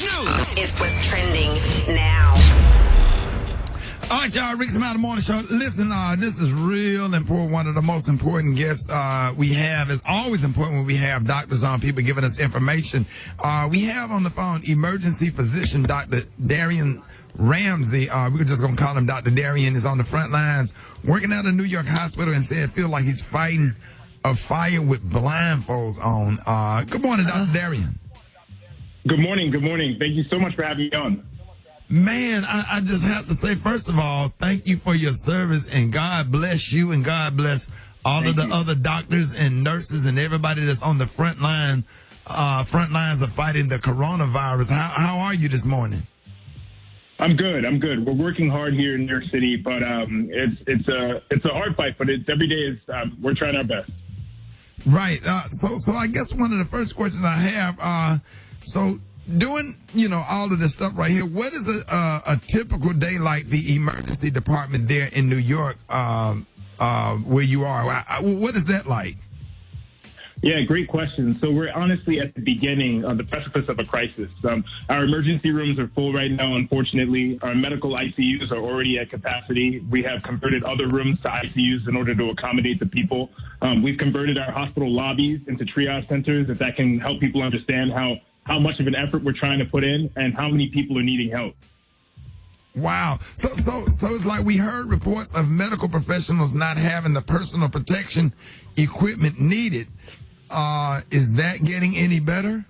news. It's what's trending now. All right, y'all, Rickey Smiley Morning Show. Listen, this is real important. One of the most important guests we have. Is always important when we have doctors on, people giving us information. We have on the phone emergency physician Dr. Darien Ramsey. We're just going to call him Dr. Darien. Is on the front lines working at a New York hospital and said feel like he's fighting a fire with blindfolds on. Good morning, Dr. Darien. Good morning. Good morning. Thank you so much for having me on. Man, I just have to say, first of all, thank you for your service, and God bless you, and God bless all of the other doctors and nurses and everybody that's on the front lines of fighting the coronavirus. How are you this morning? I'm good. We're working hard here in New York City, but it's a hard fight, but every day is we're trying our best. Right. So I guess one of the first questions I have, doing, all of this stuff right here, what is a typical day like the emergency department there in New York, where you are? What is that like? Yeah, great question. So we're honestly at the beginning of the precipice of a crisis. Our emergency rooms are full right now, unfortunately. Our medical ICUs are already at capacity. We have converted other rooms to ICUs in order to accommodate the people. We've converted our hospital lobbies into triage centers, if that can help people understand how much of an effort we're trying to put in and how many people are needing help. Wow. So it's like we heard reports of medical professionals not having the personal protection equipment needed. Is that getting any better?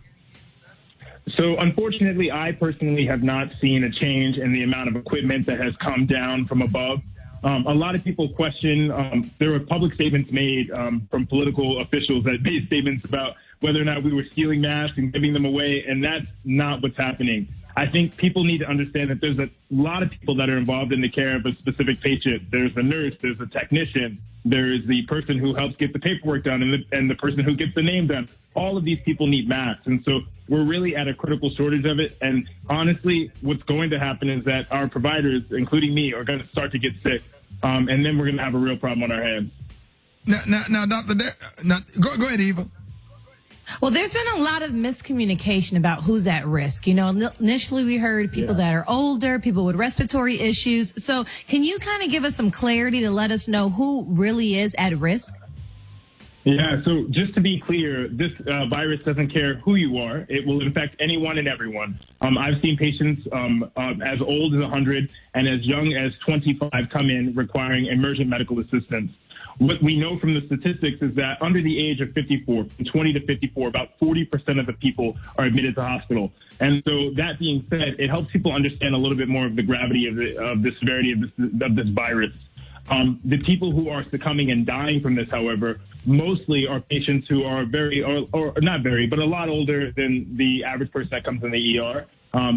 So unfortunately, I personally have not seen a change in the amount of equipment that has come down from above. A lot of people question, there were public statements made from political officials that made statements about whether or not we were stealing masks and giving them away, and that's not what's happening. I think people need to understand that there's a lot of people that are involved in the care of a specific patient. There's a nurse, there's a technician, there's the person who helps get the paperwork done, and the person who gets the name done. All of these people need masks, and so we're really at a critical shortage of it. And honestly, what's going to happen is that our providers, including me, are going to start to get sick, and then we're going to have a real problem on our hands. Now, Dr. Go ahead, Eva. Well, there's been a lot of miscommunication about who's at risk. Initially we heard people that are older, people with respiratory issues. So can you kind of give us some clarity to let us know who really is at risk? Yeah, so just to be clear, this virus doesn't care who you are. It will infect anyone and everyone. I've seen patients as old as 100 and as young as 25 come in requiring emergent medical assistance. What we know from the statistics is that under the age of 54, from 20 to 54, about 40% of the people are admitted to hospital. And so that being said, it helps people understand a little bit more of the gravity of the severity of this virus. The people who are succumbing and dying from this, however, mostly are patients who are or not very, but a lot older than the average person that comes in the ER.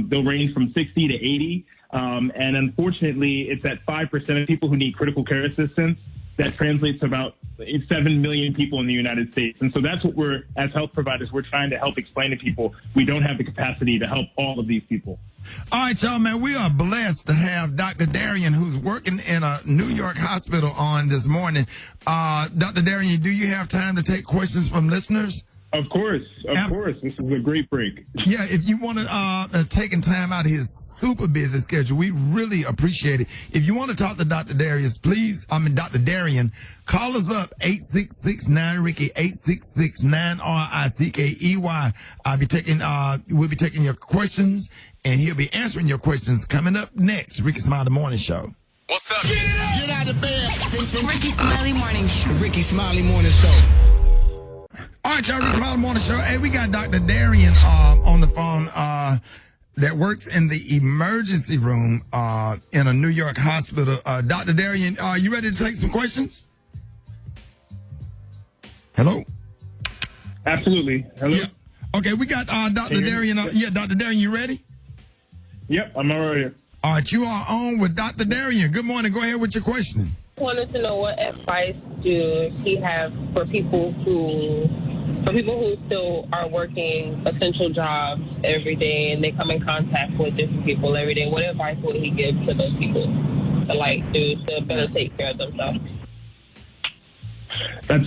They'll range from 60 to 80. And unfortunately, it's at 5% of people who need critical care assistance. That translates to about 7 million people in the United States. And so that's what as health providers, we're trying to help explain to people. We don't have the capacity to help all of these people. All right, y'all, man, we are blessed to have Dr. Darien, who's working in a New York hospital on this morning. Dr. Darien, do you have time to take questions from listeners? Of course. This is a great break. Yeah, if you want to taking time out of his super busy schedule, we really appreciate it. If you want to talk to Dr. Darien, Dr. Darien, call us up 866-9-RICKEY, 866-9-RICKEY. We'll be taking your questions, and he'll be answering your questions coming up next. Rickey Smiley Morning Show. What's up? Get out of bed. Rickey Smiley Morning Show. Rickey Smiley Morning Show. All right, y'all, Rickey Smiley Morning Show. Hey, we got Dr. Darien on the phone that works in the emergency room in a New York hospital. Dr. Darien, are you ready to take some questions? Hello? Absolutely. Hello? Yeah. Okay, we got Dr. Darien. Dr. Darien, you ready? Yep, I'm all right here. All right, you are on with Dr. Darien. Good morning. Go ahead with your question. Wanted to know what advice do he have for people who still are working essential jobs every day and they come in contact with different people every day. What advice would he give to those people to better take care of themselves? That's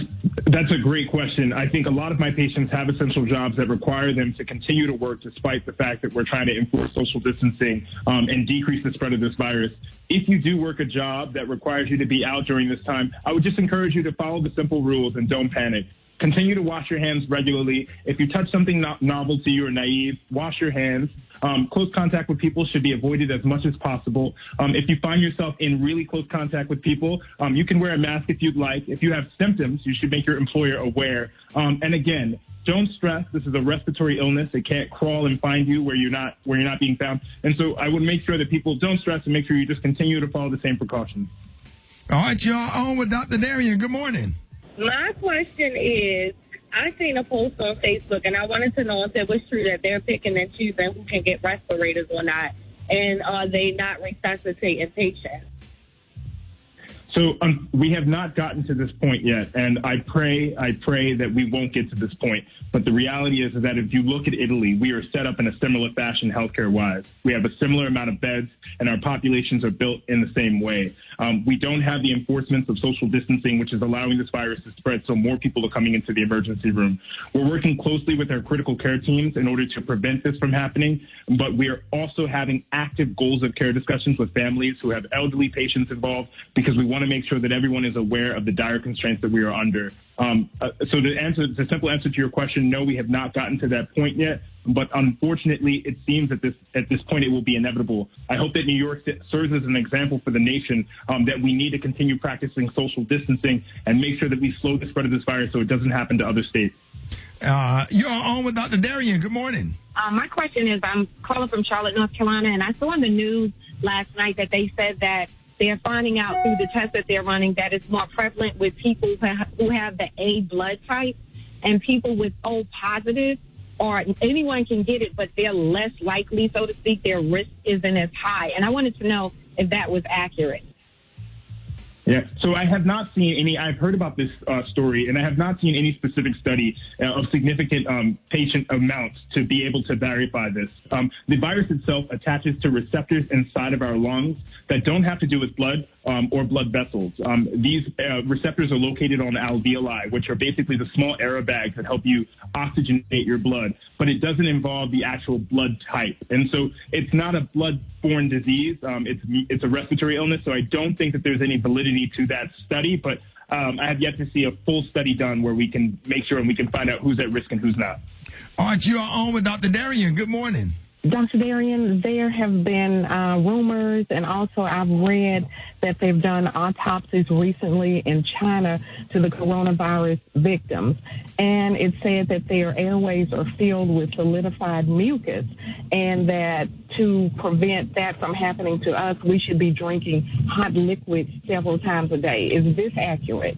That's a great question. I think a lot of my patients have essential jobs that require them to continue to work despite the fact that we're trying to enforce social distancing and decrease the spread of this virus. If you do work a job that requires you to be out during this time, I would just encourage you to follow the simple rules and don't panic. Continue to wash your hands regularly. If you touch something novel to you or naive, wash your hands. Close contact with people should be avoided as much as possible. If you find yourself in really close contact with people, you can wear a mask if you'd like. If you have symptoms, you should make your employer aware. And again, don't stress. This is a respiratory illness. It can't crawl and find you where you're not being found. And so I would make sure that people don't stress and make sure you just continue to follow the same precautions. All right, y'all on with Dr. Darien. Good morning. My question is, I seen a post on Facebook, and I wanted to know if it was true that they're picking and choosing who can get respirators or not, and are they not resuscitating patients? So we have not gotten to this point yet, and I pray that we won't get to this point. But the reality is that if you look at Italy, we are set up in a similar fashion healthcare-wise. We have a similar amount of beds, and our populations are built in the same way. We don't have the enforcements of social distancing, which is allowing this virus to spread, so more people are coming into the emergency room. We're working closely with our critical care teams in order to prevent this from happening, but we are also having active goals of care discussions with families who have elderly patients involved, because we want to make sure that everyone is aware of the dire constraints that we are under. So the simple answer to your question, no, we have not gotten to that point yet. But unfortunately, it seems at this point it will be inevitable. I hope that New York serves as an example for the nation that we need to continue practicing social distancing and make sure that we slow the spread of this virus so it doesn't happen to other states. You're on with Dr. Darien. Good morning. My question is, I'm calling from Charlotte, North Carolina, and I saw in the news last night that they said that they're finding out through the tests that they're running that it's more prevalent with people who have the A blood type, and people with O positive, or anyone can get it, but they're less likely, so to speak, their risk isn't as high. And I wanted to know if that was accurate. Yeah, so I have not seen any. I've heard about this story, and I have not seen any specific study of significant patient amounts to be able to verify this. The virus itself attaches to receptors inside of our lungs that don't have to do with blood or blood vessels. These receptors are located on alveoli, which are basically the small aerobags that help you oxygenate your blood, but it doesn't involve the actual blood type. And so it's not a blood-borne disease. It's a respiratory illness, so I don't think that there's any validity to that study, but I have yet to see a full study done where we can make sure and we can find out who's at risk and who's not. All right, you're on with Dr. Darien. Good morning. Dr. Darien, there have been rumors, and also I've read that they've done autopsies recently in China to the coronavirus victims. And it said that their airways are filled with solidified mucus, and that to prevent that from happening to us, we should be drinking hot liquids several times a day. Is this accurate?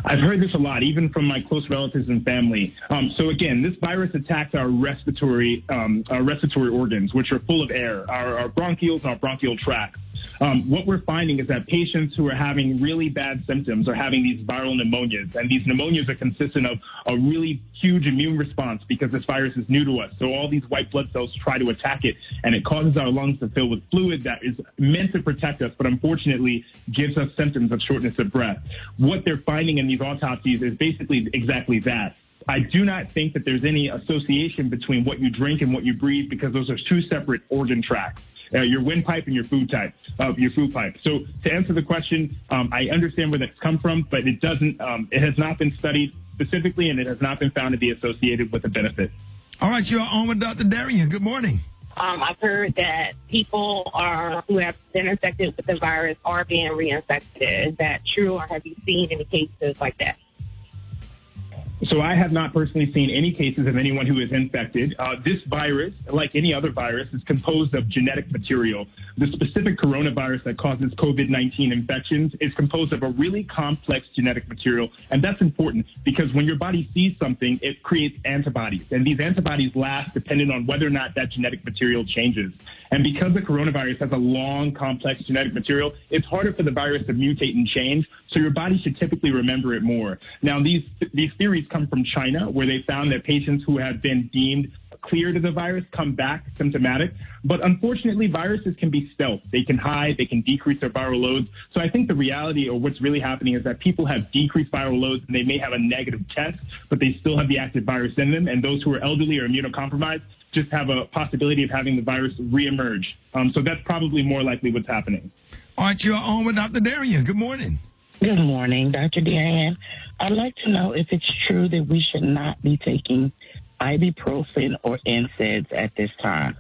I've heard this a lot, even from my close relatives and family. So again, this virus attacks our respiratory organs, which are full of air, our bronchioles and our bronchial tracts. What we're finding is that patients who are having really bad symptoms are having these viral pneumonias, and these pneumonias are consistent of a really huge immune response because this virus is new to us. So all these white blood cells try to attack it, and it causes our lungs to fill with fluid that is meant to protect us, but unfortunately gives us symptoms of shortness of breath. What they're finding in these autopsies is basically exactly that. I do not think that there's any association between what you drink and what you breathe, because those are two separate organ tracts. Your windpipe and your food pipe. So to answer the question, I understand where that's come from, but it has not been studied specifically, and it has not been found to be associated with a benefit. All right, you're on with Dr. Darien. Good morning. I've heard that people who have been infected with the virus are being reinfected. Is that true, or have you seen any cases like that? So I have not personally seen any cases of anyone who is infected. This virus, like any other virus, is composed of genetic material. The specific coronavirus that causes COVID-19 infections is composed of a really complex genetic material. And that's important because when your body sees something, it creates antibodies. And these antibodies last depending on whether or not that genetic material changes. And because the coronavirus has a long, complex genetic material, it's harder for the virus to mutate and change. So your body should typically remember it more. Now, these theories come from China, where they found that patients who have been deemed cleared of the virus come back symptomatic. But unfortunately, viruses can be stealth. They can hide. They can decrease their viral loads. So I think the reality or what's really happening is that people have decreased viral loads and they may have a negative test, but they still have the active virus in them. And those who are elderly or immunocompromised just have a possibility of having the virus reemerge. So that's probably more likely what's happening. All right, you're on with Dr. Darien. Good morning. Good morning, Dr. Darien. I'd like to know if it's true that we should not be taking ibuprofen or NSAIDs at this time.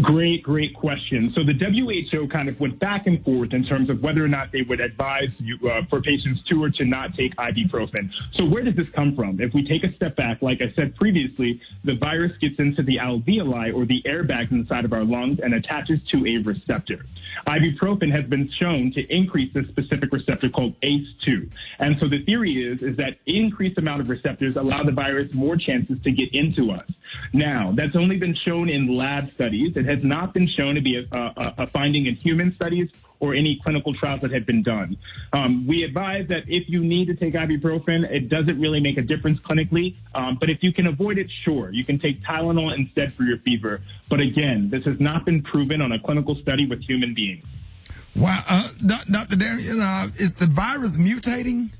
Great question. So the WHO kind of went back and forth in terms of whether or not they would advise you, for patients to or to not take ibuprofen. So where does this come from? If we take a step back, like I said previously, the virus gets into the alveoli or the airbags inside of our lungs and attaches to a receptor. Ibuprofen has been shown to increase this specific receptor called ACE2. And so the theory is that increased amount of receptors allow the virus more chances to get into us. Now, that's only been shown in lab studies. It has not been shown to be a finding in human studies or any clinical trials that have been done. We advise that if you need to take ibuprofen, it doesn't really make a difference clinically. But if you can avoid it, sure, you can take Tylenol instead for your fever. But again, this has not been proven on a clinical study with human beings. Wow, Dr. Darien, is the virus mutating?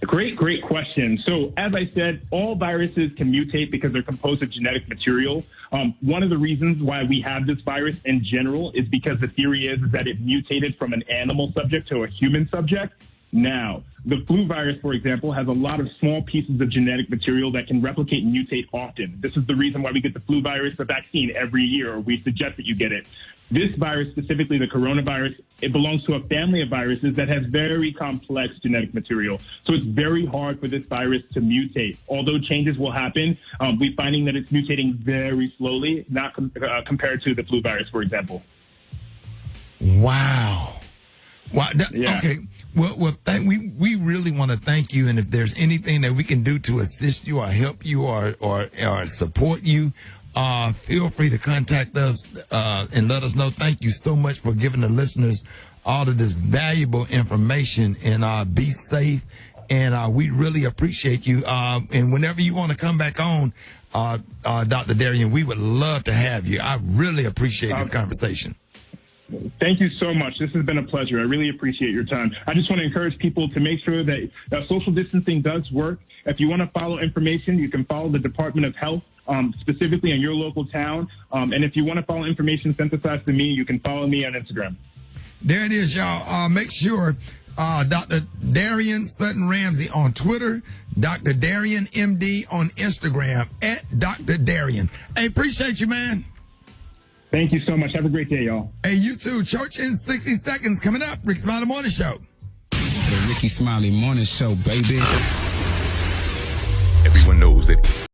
Great question. So as I said, all viruses can mutate because they're composed of genetic material. One of the reasons why we have this virus in general is because the theory is that it mutated from an animal subject to a human subject. Now, the flu virus, for example, has a lot of small pieces of genetic material that can replicate and mutate often. This is the reason why we get the flu virus, the vaccine, every year, or we suggest that you get it. This virus, specifically the coronavirus, it belongs to a family of viruses that has very complex genetic material. So it's very hard for this virus to mutate. Although changes will happen, we're finding that it's mutating very slowly, not compared to the flu virus, for example. Wow. Yeah. Okay. Well, we really want to thank you. And if there's anything that we can do to assist you or help you or support you, feel free to contact us and let us know. Thank you so much for giving the listeners all of this valuable information, and be safe. And we really appreciate you. And whenever you want to come back on, Dr. Darien, we would love to have you. I really appreciate this conversation. Thank you so much. This has been a pleasure. I really appreciate your time. I just want to encourage people to make sure that social distancing does work. If you want to follow information, you can follow the Department of Health, specifically in your local town. And if you want to follow information synthesized to me, you can follow me on Instagram. There it is, y'all. Make sure Dr. Darien Sutton Ramsey on Twitter, Dr. Darien MD on Instagram, at Dr. Darien. Hey, appreciate you, man. Thank you so much. Have a great day, y'all. Hey, you too. Church in 60 Seconds coming up. Rickey Smiley Morning Show. The Rickey Smiley Morning Show, baby. Everyone knows that